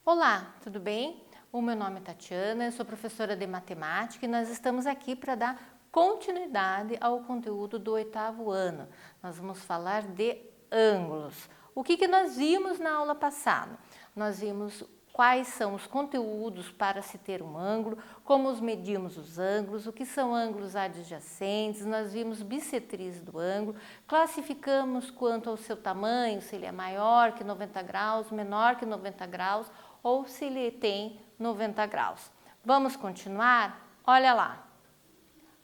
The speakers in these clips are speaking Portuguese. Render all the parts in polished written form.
Olá, tudo bem? O meu nome é Tatiana, eu sou professora de matemática e nós estamos aqui para dar continuidade ao conteúdo do 8º ano. Nós vamos falar de ângulos. O que nós vimos na aula passada? Nós vimos quais são os conteúdos para se ter um ângulo, como medimos os ângulos, o que são ângulos adjacentes, nós vimos bissetriz do ângulo, classificamos quanto ao seu tamanho, se ele é maior que 90 graus, menor que 90 graus, ou se ele tem 90 graus. Vamos continuar? Olha lá.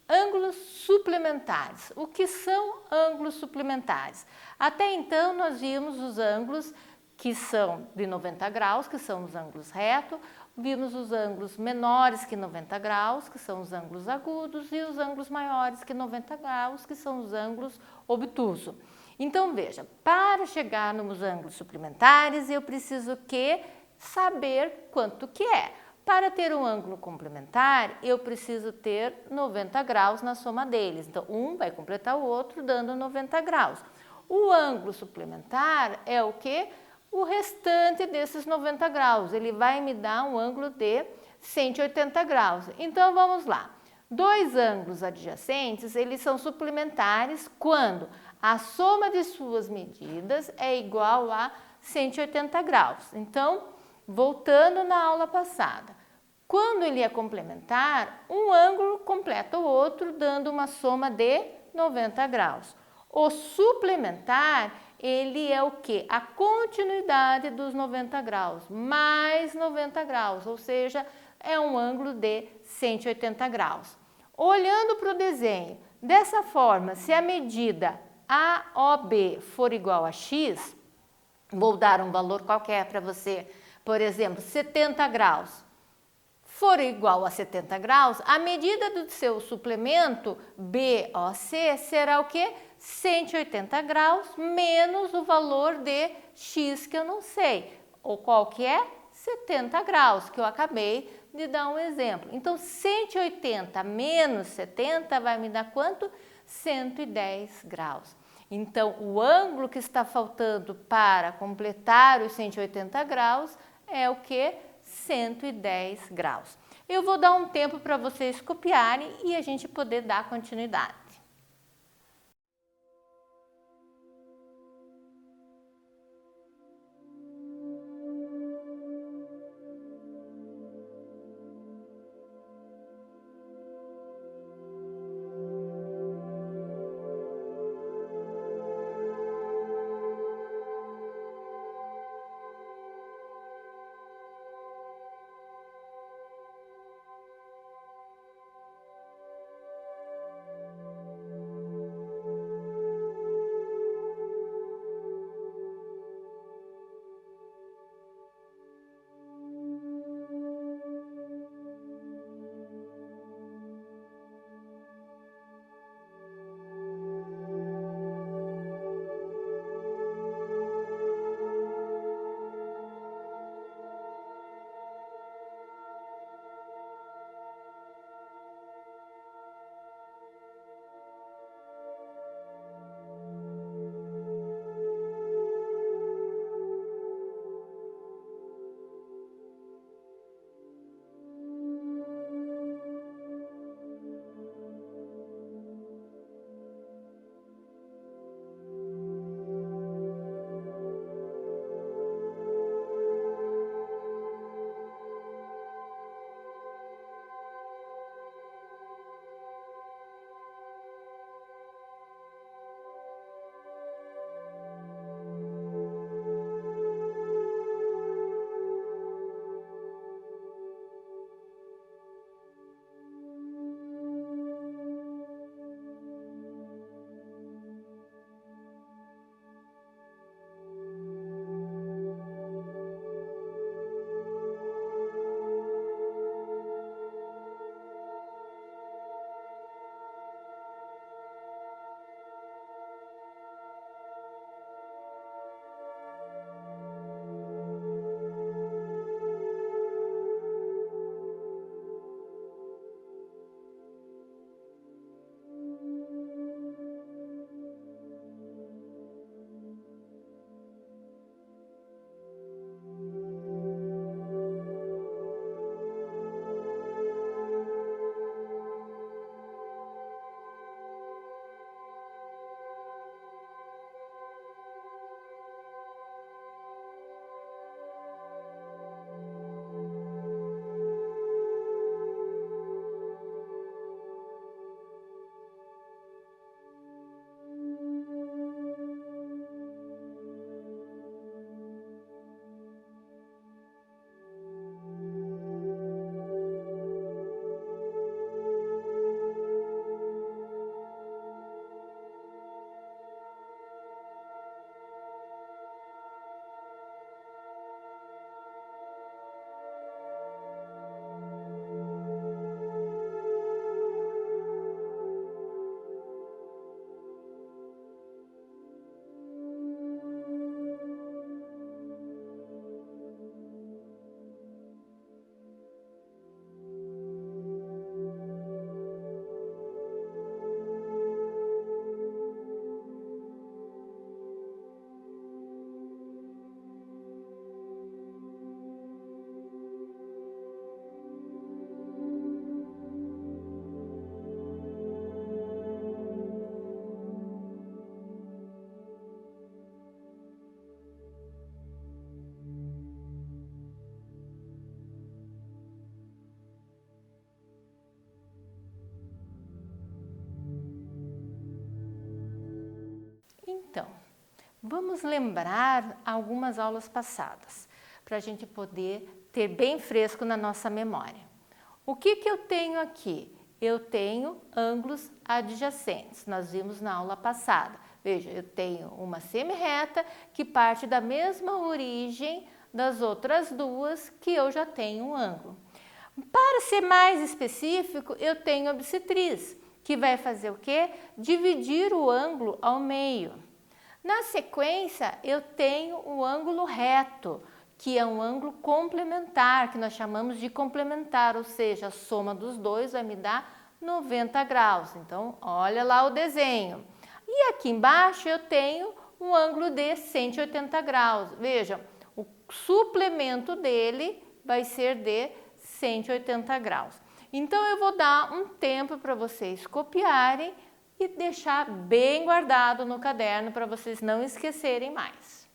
Ângulos suplementares. O que são ângulos suplementares? Até então nós vimos os ângulos que são de 90 graus, que são os ângulos retos, vimos os ângulos menores que 90 graus, que são os ângulos agudos, e os ângulos maiores que 90 graus, que são os ângulos obtusos. Então veja, para chegar nos ângulos suplementares eu preciso saber quanto que é. Para ter um ângulo complementar, eu preciso ter 90 graus na soma deles. Então, um vai completar o outro, dando 90 graus. O ângulo suplementar é o quê? O restante desses 90 graus. Ele vai me dar um ângulo de 180 graus. Então, vamos lá. Dois ângulos adjacentes, eles são suplementares quando a soma de suas medidas é igual a 180 graus. Então, voltando na aula passada, quando ele é complementar, um ângulo completa o outro, dando uma soma de 90 graus. O suplementar, ele é o quê? A continuidade dos 90 graus, mais 90 graus, ou seja, é um ângulo de 180 graus. Olhando para o desenho, dessa forma, se a medida AOB for igual a x, vou dar um valor qualquer para você, por exemplo, 70 graus, for igual a 70 graus, a medida do seu suplemento BOC será o quê? 180 graus menos o valor de x que eu não sei, ou qual que é? 70 graus, que eu acabei de dar um exemplo. Então, 180 menos 70 vai me dar quanto? 110 graus. Então, o ângulo que está faltando para completar os 180 graus é o que? 110 graus. Eu vou dar um tempo para vocês copiarem e a gente poder dar continuidade. Então, vamos lembrar algumas aulas passadas, para a gente poder ter bem fresco na nossa memória. O que eu tenho aqui? Eu tenho ângulos adjacentes, nós vimos na aula passada. Veja, eu tenho uma semi-reta que parte da mesma origem das outras duas que eu já tenho um ângulo. Para ser mais específico, eu tenho a bissetriz, que vai fazer o quê? Dividir o ângulo ao meio. Na sequência, eu tenho o ângulo reto, que é um ângulo complementar, que nós chamamos de complementar, ou seja, a soma dos dois vai me dar 90 graus. Então, olha lá o desenho. E aqui embaixo eu tenho um ângulo de 180 graus. Veja, o suplemento dele vai ser de 180 graus. Então, eu vou dar um tempo para vocês copiarem e deixar bem guardado no caderno para vocês não esquecerem mais.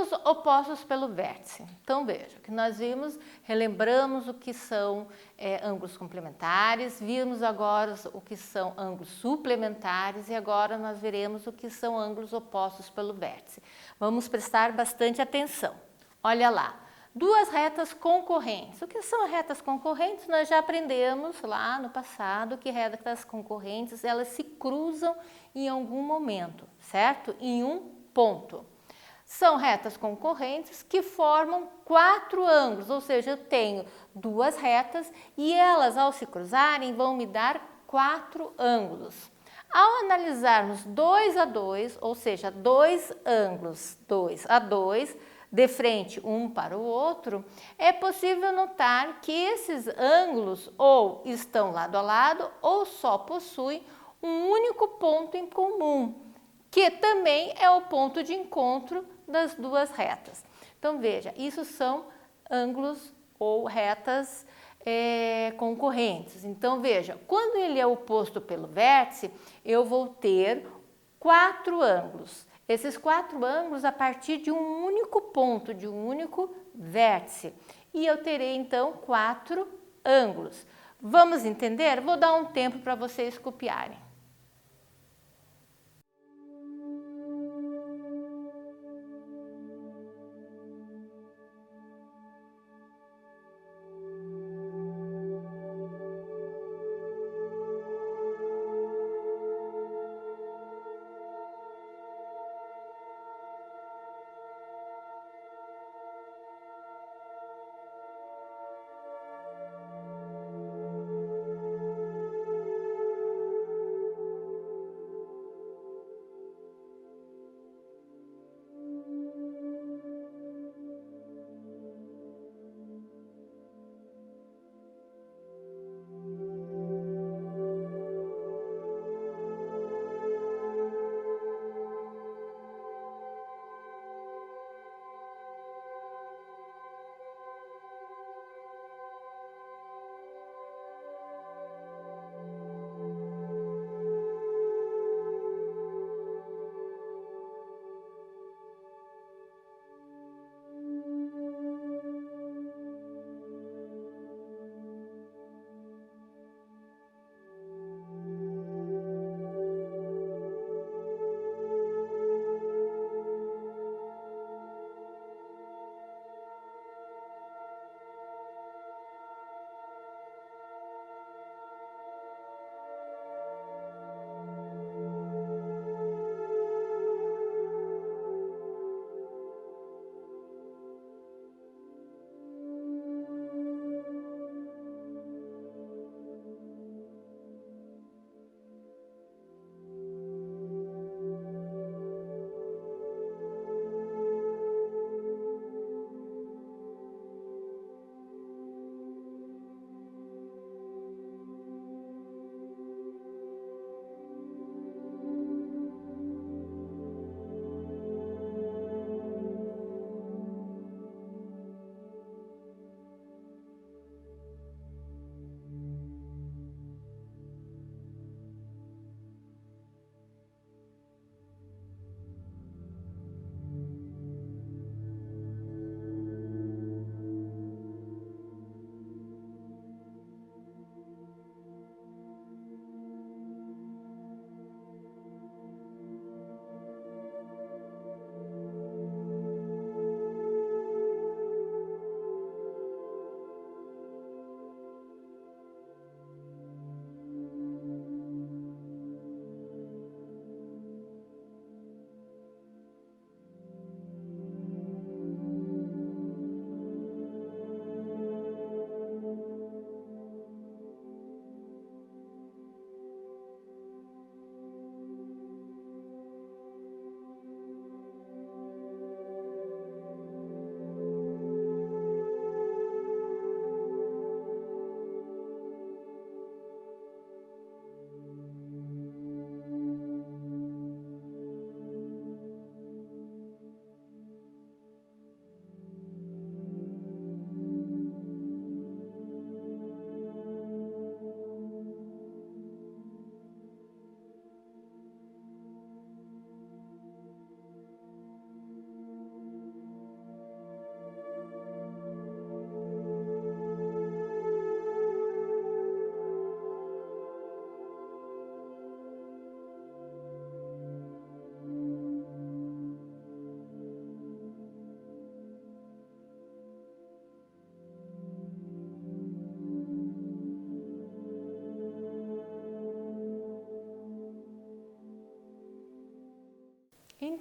Ângulos opostos pelo vértice. Então veja, que nós vimos, relembramos o que são ângulos complementares, vimos agora o que são ângulos suplementares e agora nós veremos o que são ângulos opostos pelo vértice. Vamos prestar bastante atenção. Olha lá, duas retas concorrentes. O que são retas concorrentes? Nós já aprendemos lá no passado que retas concorrentes elas se cruzam em algum momento, certo? Em um ponto. São retas concorrentes que formam quatro ângulos, ou seja, eu tenho duas retas e elas ao se cruzarem vão me dar quatro ângulos. Ao analisarmos 2 a 2, ou seja, dois ângulos 2 a 2, de frente um para o outro, é possível notar que esses ângulos ou estão lado a lado ou só possuem um único ponto em comum, que também é o ponto de encontro das duas retas. Então veja, isso são ângulos ou retas concorrentes. Então veja, quando ele é oposto pelo vértice, eu vou ter quatro ângulos. Esses quatro ângulos a partir de um único ponto, de um único vértice. E eu terei então quatro ângulos. Vamos entender? Vou dar um tempo para vocês copiarem.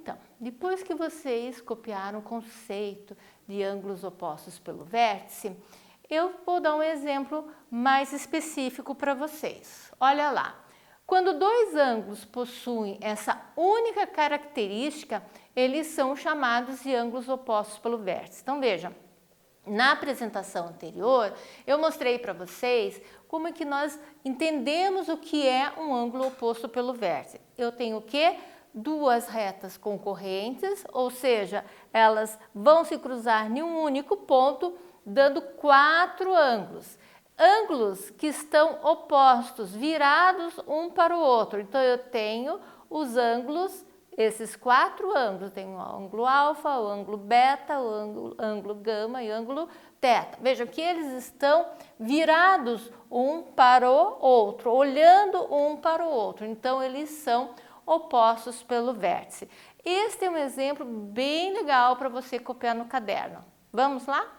Então, depois que vocês copiaram o conceito de ângulos opostos pelo vértice, eu vou dar um exemplo mais específico para vocês. Olha lá, quando dois ângulos possuem essa única característica, eles são chamados de ângulos opostos pelo vértice. Então veja, na apresentação anterior, eu mostrei para vocês como é que nós entendemos o que é um ângulo oposto pelo vértice. Eu tenho o quê? Duas retas concorrentes, ou seja, elas vão se cruzar em um único ponto, dando 4 ângulos. Ângulos que estão opostos, virados um para o outro. Então, eu tenho os ângulos, esses 4 ângulos. Tenho o ângulo alfa, o ângulo beta, o ângulo gama e o ângulo teta. Vejam que eles estão virados um para o outro, olhando um para o outro. Então, eles são opostos pelo vértice. Este é um exemplo bem legal para você copiar no caderno. Vamos lá?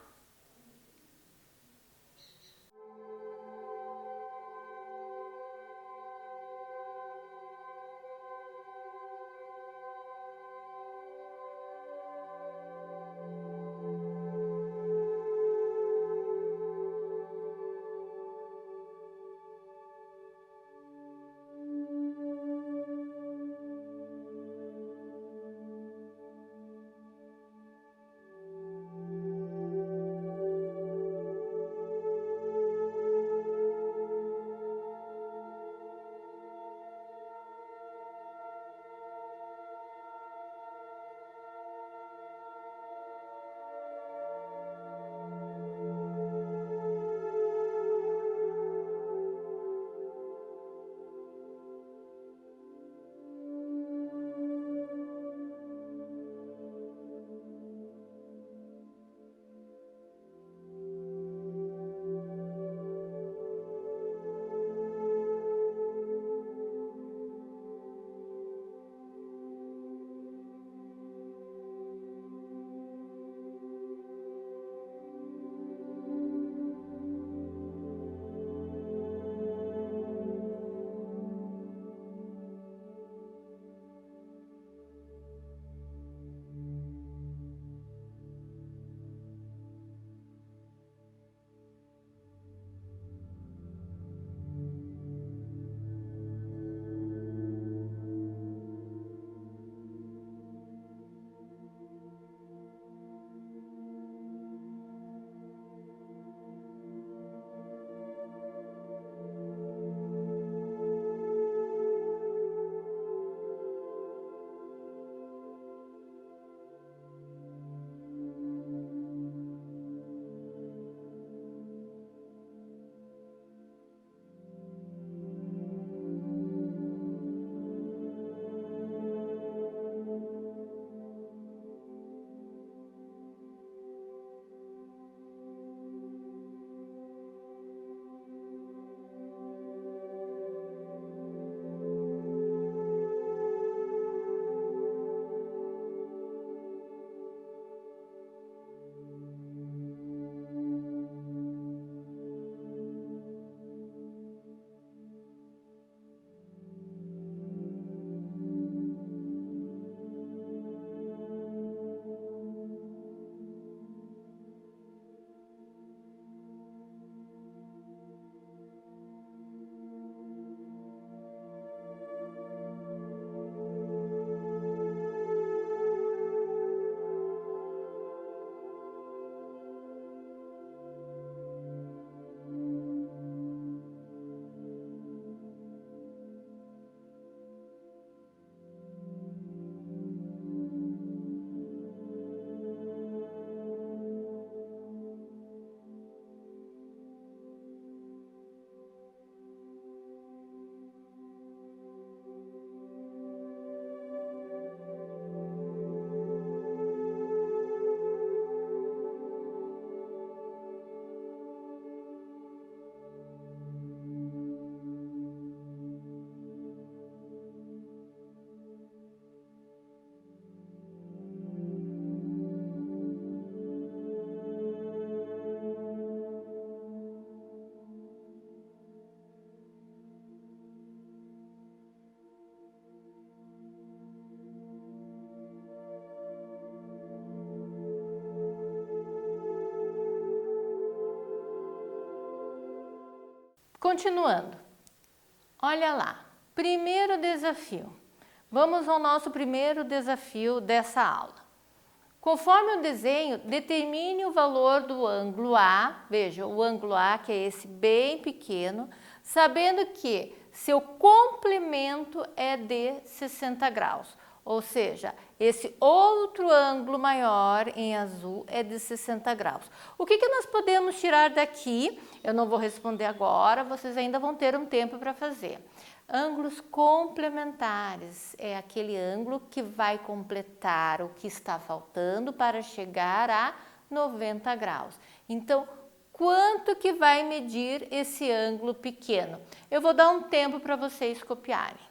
Continuando, olha lá, primeiro desafio. Vamos ao nosso primeiro desafio dessa aula. Conforme o desenho, determine o valor do ângulo A, veja, o ângulo A, que é esse bem pequeno, sabendo que seu complemento é de 60 graus, ou seja, esse outro ângulo maior em azul é de 60 graus. O que nós podemos tirar daqui? Eu não vou responder agora, vocês ainda vão ter um tempo para fazer. Ângulos complementares é aquele ângulo que vai completar o que está faltando para chegar a 90 graus. Então, quanto que vai medir esse ângulo pequeno? Eu vou dar um tempo para vocês copiarem.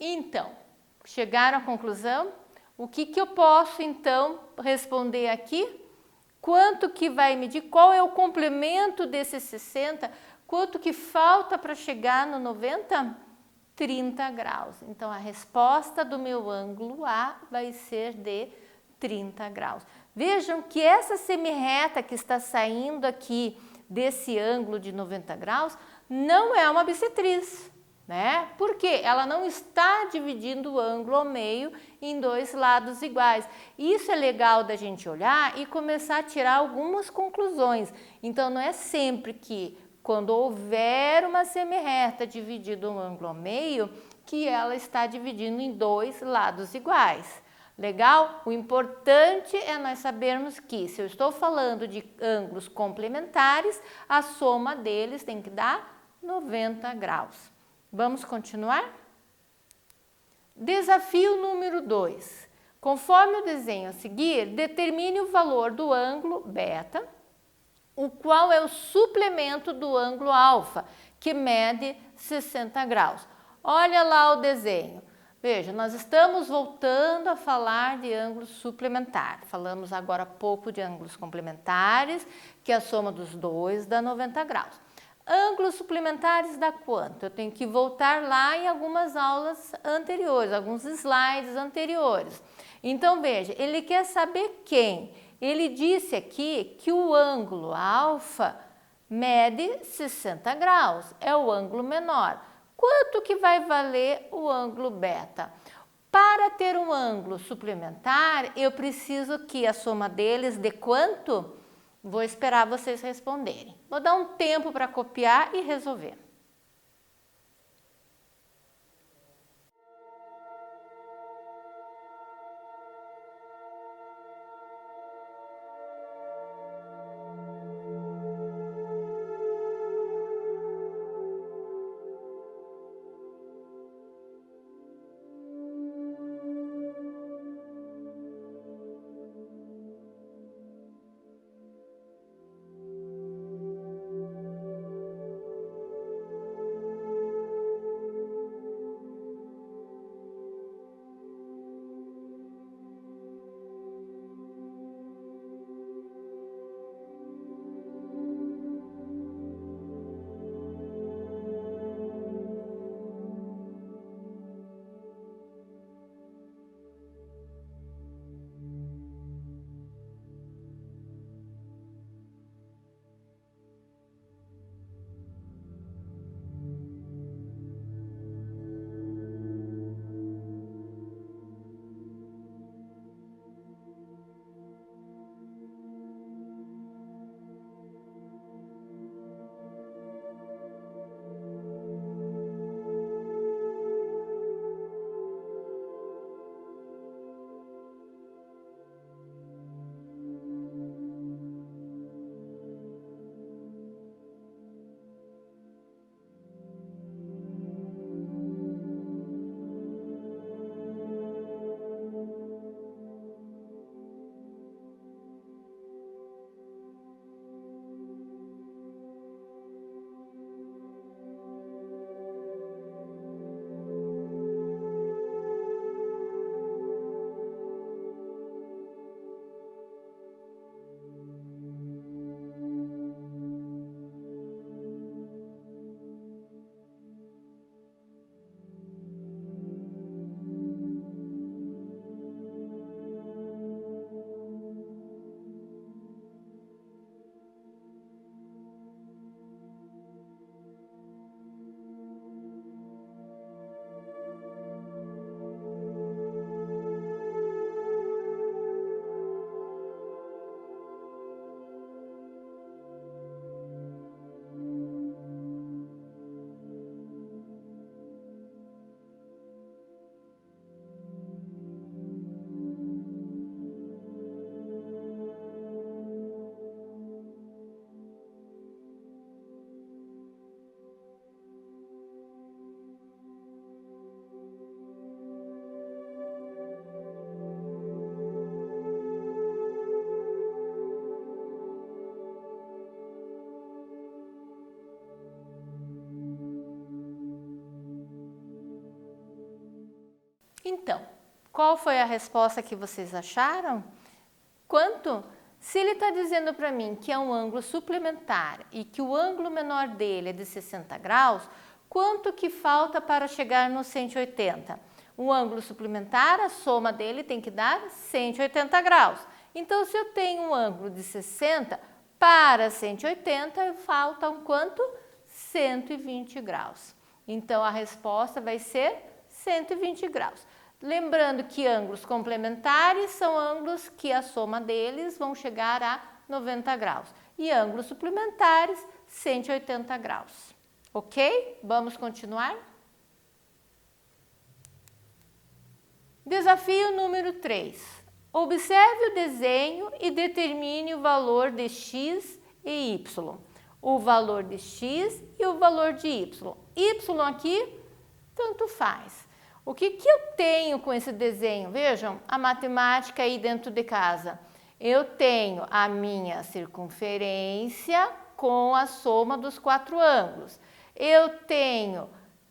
Então, chegaram à conclusão? O que eu posso então responder aqui? Quanto que vai medir? Qual é o complemento desses 60? Quanto que falta para chegar no 90? 30 graus. Então, a resposta do meu ângulo A vai ser de 30 graus. Vejam que essa semirreta que está saindo aqui desse ângulo de 90 graus não é uma bissetriz, né? Porque ela não está dividindo o ângulo ao meio em dois lados iguais. Isso é legal da gente olhar e começar a tirar algumas conclusões. Então, não é sempre que quando houver uma semirreta dividida um ângulo ao meio, que ela está dividindo em dois lados iguais. Legal? O importante é nós sabermos que, se eu estou falando de ângulos complementares, a soma deles tem que dar 90 graus. Vamos continuar? Desafio número 2. Conforme o desenho a seguir, determine o valor do ângulo beta qual é o suplemento do ângulo alfa, que mede 60 graus. Olha lá o desenho. Veja, nós estamos voltando a falar de ângulo suplementar. Falamos agora há pouco de ângulos complementares, que a soma dos dois dá 90 graus. Ângulos suplementares dá quanto? Eu tenho que voltar lá em algumas aulas anteriores, alguns slides anteriores. Então, veja, ele quer saber quem? Ele disse aqui que o ângulo alfa mede 60 graus, é o ângulo menor. Quanto que vai valer o ângulo beta? Para ter um ângulo suplementar, eu preciso que a soma deles dê quanto? Vou esperar vocês responderem. Vou dar um tempo para copiar e resolver. Então, qual foi a resposta que vocês acharam? Quanto? Se ele está dizendo para mim que é um ângulo suplementar e que o ângulo menor dele é de 60 graus, quanto que falta para chegar no 180? O ângulo suplementar, a soma dele tem que dar 180 graus. Então, se eu tenho um ângulo de 60 para 180, faltam quanto? 120 graus. Então, a resposta vai ser 120 graus. Lembrando que ângulos complementares são ângulos que a soma deles vão chegar a 90 graus. E ângulos suplementares, 180 graus. Ok? Vamos continuar? Desafio número 3. Observe o desenho e determine o valor de x e y. O valor de x e o valor de y. Y aqui, tanto faz. O que eu tenho com esse desenho? Vejam, a matemática aí dentro de casa. Eu tenho a minha circunferência com a soma dos 4 ângulos. Eu tenho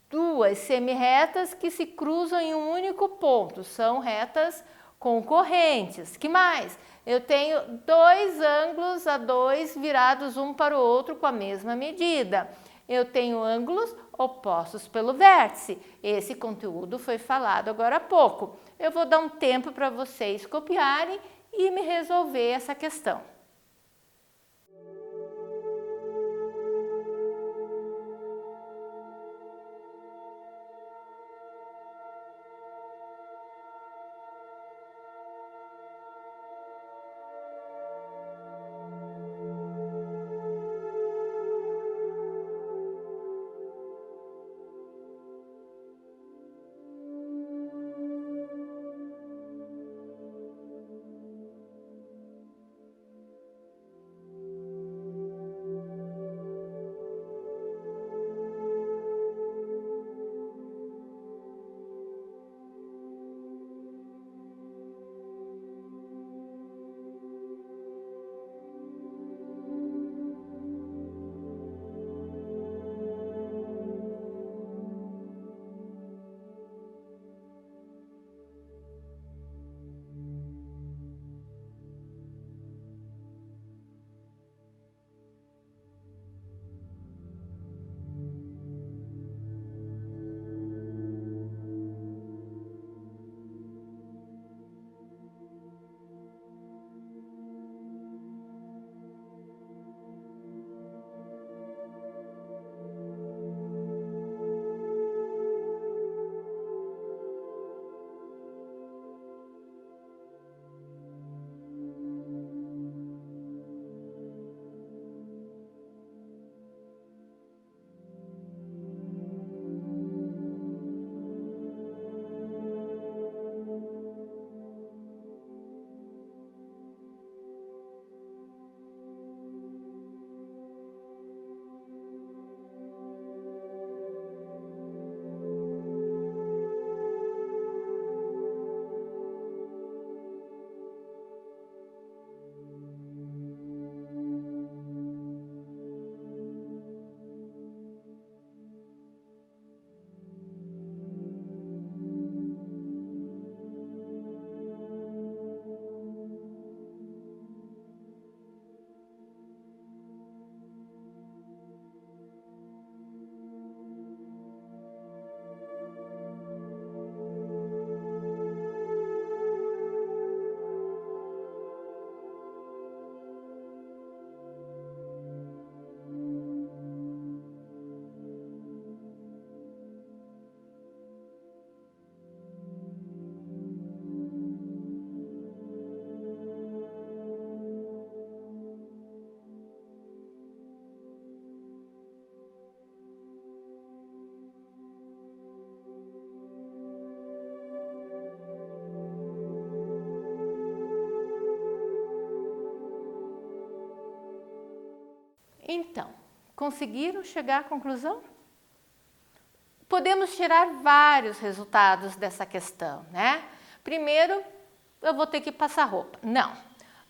duas semirretas que se cruzam em um único ponto, são retas concorrentes. Que mais? Eu tenho 2 ângulos A2 virados um para o outro com a mesma medida. Eu tenho ângulos opostos pelo vértice. Esse conteúdo foi falado agora há pouco. Eu vou dar um tempo para vocês copiarem e me resolver essa questão. Então, conseguiram chegar à conclusão? Podemos tirar vários resultados dessa questão, né? Primeiro, eu vou ter que passar roupa. Não.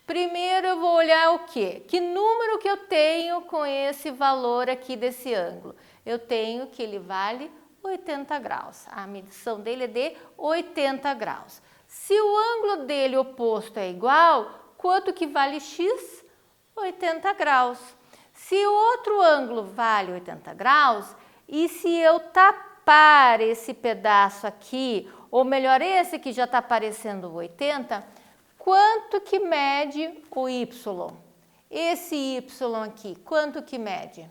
Primeiro eu vou olhar o quê? Que número que eu tenho com esse valor aqui desse ângulo? Eu tenho que ele vale 80 graus. A medição dele é de 80 graus. Se o ângulo dele oposto é igual, quanto que vale x? 80 graus. Se o outro ângulo vale 80 graus, e se eu tapar esse pedaço aqui, ou melhor, esse que já está aparecendo 80, quanto que mede o y? Esse y aqui, quanto que mede?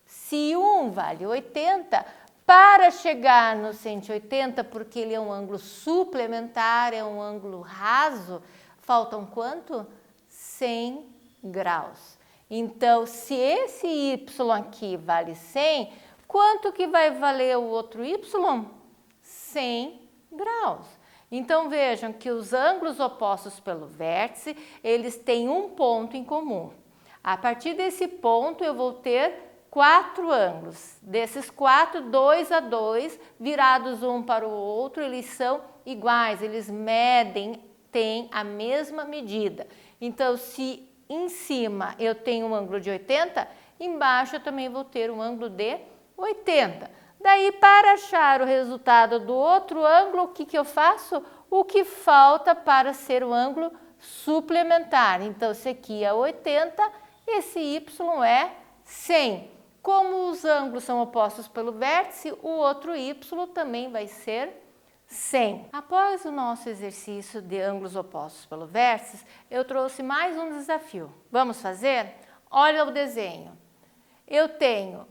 Se um vale 80, para chegar no 180, porque ele é um ângulo suplementar, é um ângulo raso, faltam quanto? 100 graus. Então, se esse y aqui vale 100, quanto que vai valer o outro y? 100 graus. Então, vejam que os ângulos opostos pelo vértice, eles têm um ponto em comum. A partir desse ponto, eu vou ter 4 ângulos. Desses 4, 2 a 2, virados um para o outro, eles são iguais, eles medem, têm a mesma medida. Então, se em cima eu tenho um ângulo de 80, embaixo eu também vou ter um ângulo de 80. Daí, para achar o resultado do outro ângulo, o que eu faço? O que falta para ser o ângulo suplementar. Então, esse aqui é 80, esse y é 100. Como os ângulos são opostos pelo vértice, o outro y também vai ser 100. Após o nosso exercício de ângulos opostos pelo vértice, eu trouxe mais um desafio. Vamos fazer? Olha o desenho. Eu tenho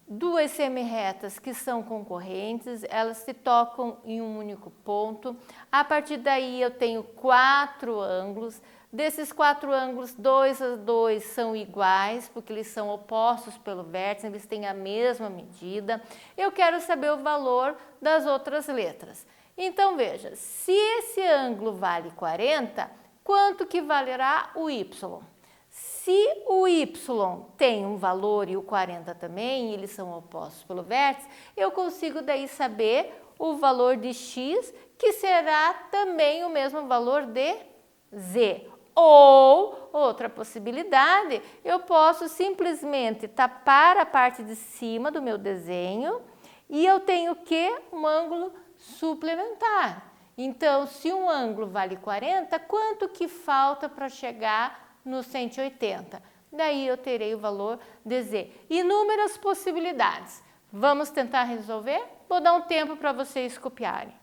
duas semirretas que são concorrentes, elas se tocam em um único ponto. A partir daí eu tenho 4 ângulos. Desses 4 ângulos, 2 a 2 são iguais, porque eles são opostos pelo vértice, eles têm a mesma medida. Eu quero saber o valor das outras letras. Então, veja, se esse ângulo vale 40, quanto que valerá o y? Se o y tem um valor e o 40 também, e eles são opostos pelo vértice, eu consigo daí saber o valor de x, que será também o mesmo valor de z. Ou, outra possibilidade, eu posso simplesmente tapar a parte de cima do meu desenho e eu tenho o quê? Um ângulo suplementar. Então, se um ângulo vale 40, quanto que falta para chegar no 180? Daí eu terei o valor de z. Inúmeras possibilidades. Vamos tentar resolver? Vou dar um tempo para vocês copiarem.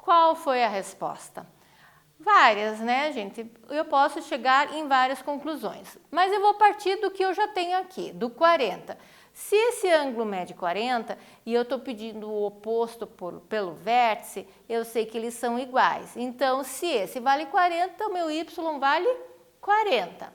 Qual foi a resposta? Várias, né, gente? Eu posso chegar em várias conclusões, mas eu vou partir do que eu já tenho aqui, do 40. Se esse ângulo mede 40 e eu estou pedindo o oposto pelo vértice, eu sei que eles são iguais. Então, se esse vale 40, o meu y vale 40.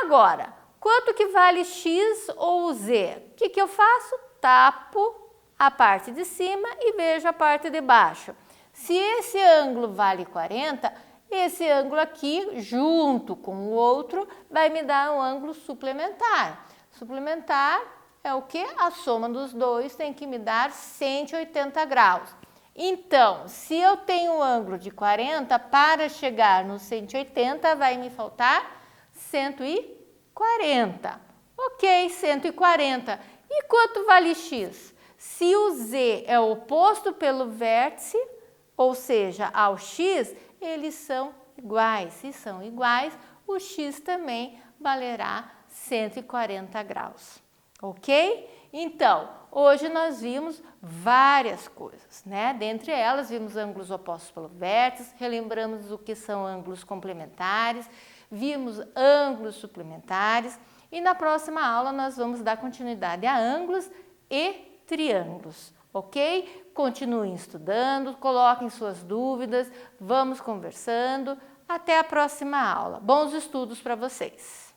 Agora, quanto que vale x ou z? O que eu faço? Tapo a parte de cima e vejo a parte de baixo. Se esse ângulo vale 40, esse ângulo aqui, junto com o outro, vai me dar um ângulo suplementar. Suplementar é o que? A soma dos dois tem que me dar 180 graus. Então, se eu tenho um ângulo de 40, para chegar no 180, vai me faltar 140. Ok, 140. E quanto vale x? Se o z é o oposto pelo vértice, ou seja, ao x, eles são iguais. Se são iguais, o x também valerá 140 graus. Ok? Então, hoje nós vimos várias coisas, né? Dentre elas, vimos ângulos opostos pelo vértice, relembramos o que são ângulos complementares, vimos ângulos suplementares e na próxima aula nós vamos dar continuidade a ângulos e triângulos. Ok? Continuem estudando, coloquem suas dúvidas, vamos conversando. Até a próxima aula. Bons estudos para vocês!